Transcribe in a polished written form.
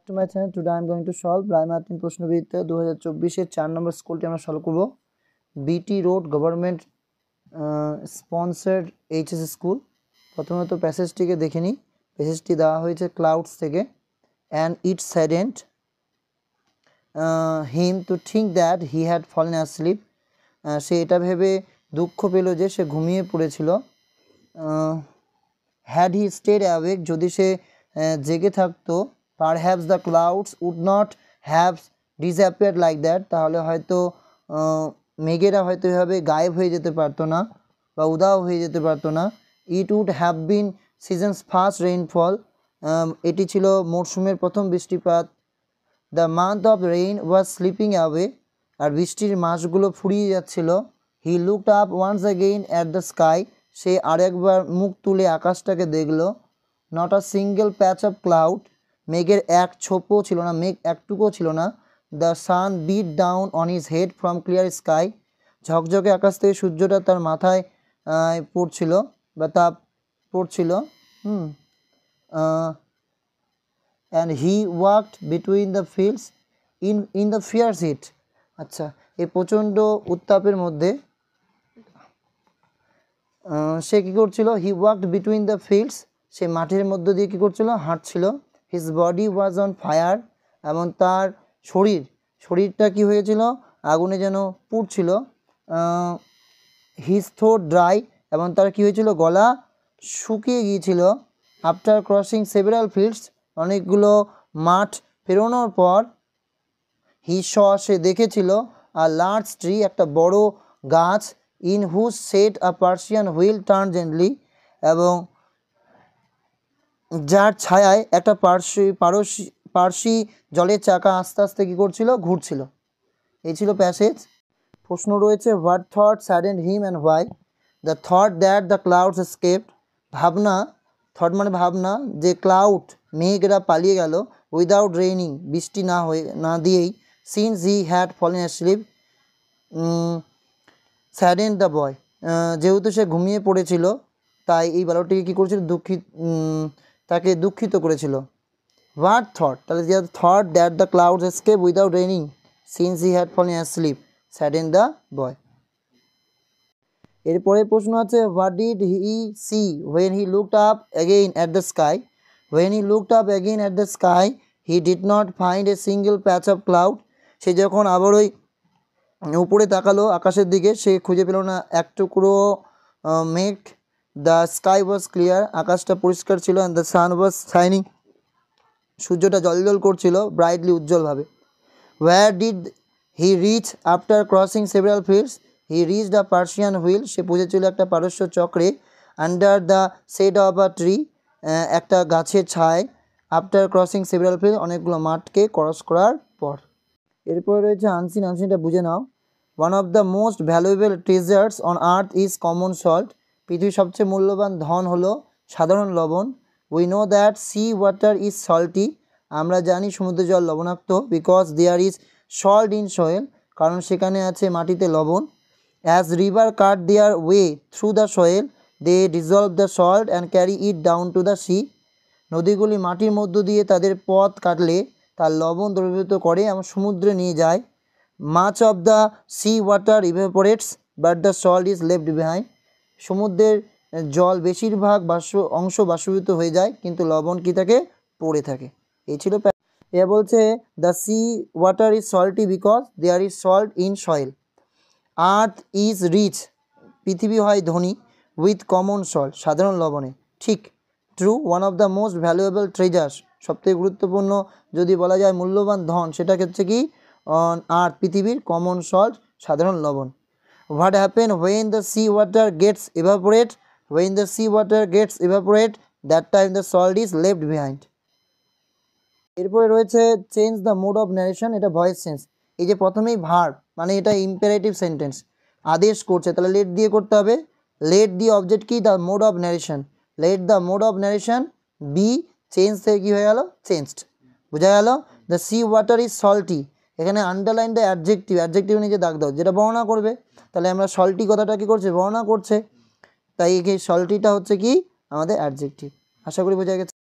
to my channel. Today I am going to solve Brahmatin প্রশ্নবিদ্যা 2024 এর 4 নম্বর স্কুলটি আমরা solve করব। BT road government sponsored HS school. প্রথমত প্যাসেজটিকে দেখে নিই। প্যাসেজটি দেওয়া হয়েছে ক্লাউডস থেকে। and it saddened him to think that he had fallen asleep. সে এটা ভেবে দুঃখ পেল যে সে ঘুমিয়ে পড়েছিল। had he stayed awake, যদি সে জেগে থাকতো, perhaps the clouds would not have disappeared like that, তাহলে হয়তো মেঘেরা হয়তো এভাবে গায়েব হয়ে যেতে পারতো না বা উধাও হয়ে যেতে পারতো না। it would have been season's first rainfall, এটি ছিল মরশুমের প্রথম বৃষ্টিপাত। the month of rain was slipping away, আর বৃষ্টির মাসগুলো ফুরিয়ে যাচ্ছিল। he looked up once again at the sky, সে আরেকবার মুখ তুলে আকাশটাকে দেখল। not a single patch of cloud, মেঘের এক ছোপও ছিল না, মেঘ একটুকুও ছিল না। the sun beat down on his head from clear sky, ঝকঝকে আকাশ থেকে সূর্যটা তার মাথায় পড়ছিল বা তাপ পড়ছিল। and he walked between the fields in the fierce heat, আচ্ছা এই প্রচণ্ড উত্তাপের মধ্যে সে কী করছিল? he walked between the fields, সে মাঠের মধ্য দিয়ে কী করছিল? হাঁটছিল। his body was on fire, এবং তার শরীরটা কি হয়েছিল? আগুনে যেন পুড়ছিল। his throat dry, এবং তার কি হয়েছিল? গলা শুকিয়ে গিয়েছিল। after crossing several fields, অনেকগুলো মাঠ পেরোনোর পর he saw, সে দেখেছিল a large tree, একটা বড় গাছ, in whose shade a Persian wheel turned gently, এবং যার ছায়ায় একটা পারসি জলের চাকা আস্তে আস্তে কী করছিল? ঘুরছিল। এই ছিল প্যাসেজ। প্রশ্ন রয়েছে what thought saddened him and why? the thought that the clouds escaped, ভাবনা, থট মানে ভাবনা, যে ক্লাউড মেঘরা পালিয়ে গেল, উইদাউট রেইনিং, বৃষ্টি না দিয়েই, since he had fallen asleep, saddened the boy, যেহেতু সে ঘুমিয়ে পড়েছিল তাই এই বালকটিকে কী করেছিল? তাকে দুঃখিত করেছিল। what thought, তাহলে যে thought that the clouds escaped without raining since he had fallen asleep, saddened the boy. এরপরে প্রশ্ন আছে what did he see when he looked up again at the sky? when he looked up again at the sky, he did not find a single patch of cloud. সে যখন আবার ওই উপরে তাকালো আকাশের দিকে, সে খুঁজে পেল না এক টুকরো মেঘ। the sky was clear, আকাশটা পরিষ্কার ছিল। and the sun was shining, সূর্যটা জ্বলজ্বল করছিল brightly, উজ্জ্বলভাবে। where did he reach after crossing several fields? he reached a Persian wheel, সে পৌঁছেছিল একটা পারস্য চক্রে। under the shade of a tree, একটা গাছের ছায়। after crossing several fields, অনেকগুলো মাঠকে ক্রস করার পর। এরপরে রয়েছে আনসিন, আনসিনটা বুঝে নাও। one of the most valuable treasures on earth is common salt, পৃথিবীর সবচেয়ে মূল্যবান ধন হলো সাধারণ লবণ। we know that sea water is salty, আমরা জানি সমুদ্র জল লবণাক্ত, because there is salt in soil, কারণ সেখানে আছে মাটিতে লবণ। as river cut their way through the soil, they dissolve the salt and carry it down to the sea, নদীগুলি মাটির মধ্য দিয়ে তাদের পথ কাটলে তার লবণ দ্রবীভূত করে এবং সমুদ্রে নিয়ে যায়। much of the sea water evaporates but the salt is left behind, সমুদ্রের জল বেশিরভাগ অংশ বাষ্পীভূত হয়ে যায় কিন্তু লবণ কি থাকে? পড়ে থাকে। এই ছিল। এ বলছে the sea water is salty because there is salt in soil. earth is rich, পৃথিবী হয় ধনী, with common salt, সাধারণ লবণে। ঠিক, true, one of the most valuable treasures, সবথেকে গুরুত্বপূর্ণ যদি বলা যায় মূল্যবান ধন, সেটা হচ্ছে কি? earth, পৃথিবীর common salt, সাধারণ লবণ। what happen when the sea water gets evaporate? when the sea water gets evaporate, that time the salt is left behind. এরপরে রয়েছে change the mode of narration, এটা ভয়েস চেঞ্জ। এই যে প্রথমেই verb, মানে এটা ইম্পারেটিভ সেন্টেন্স, আদেশ করছে, তাহলে লেট দিয়ে করতে হবে। লেট দিয়ে অবজেক্ট কি? The mode of narration. Let the mode of narration be change থেকে কী হয়ে গেল? চেঞ্জড। বোঝা গেল? The sea water is salty, এখানে আন্ডারলাইন দ্য অ্যাডজেক্টিভ, অ্যাডজেক্টিভ নিচে দাগ দাও, যেটা বর্ণনা করবে। তাহলে আমরা সল্টি কথাটা কী করছে? বর্ণনা করছে, তাই এই সল্টিটা হচ্ছে কি? আমাদের অ্যাডজেক্টিভ। আশা করি বোঝা গেছে।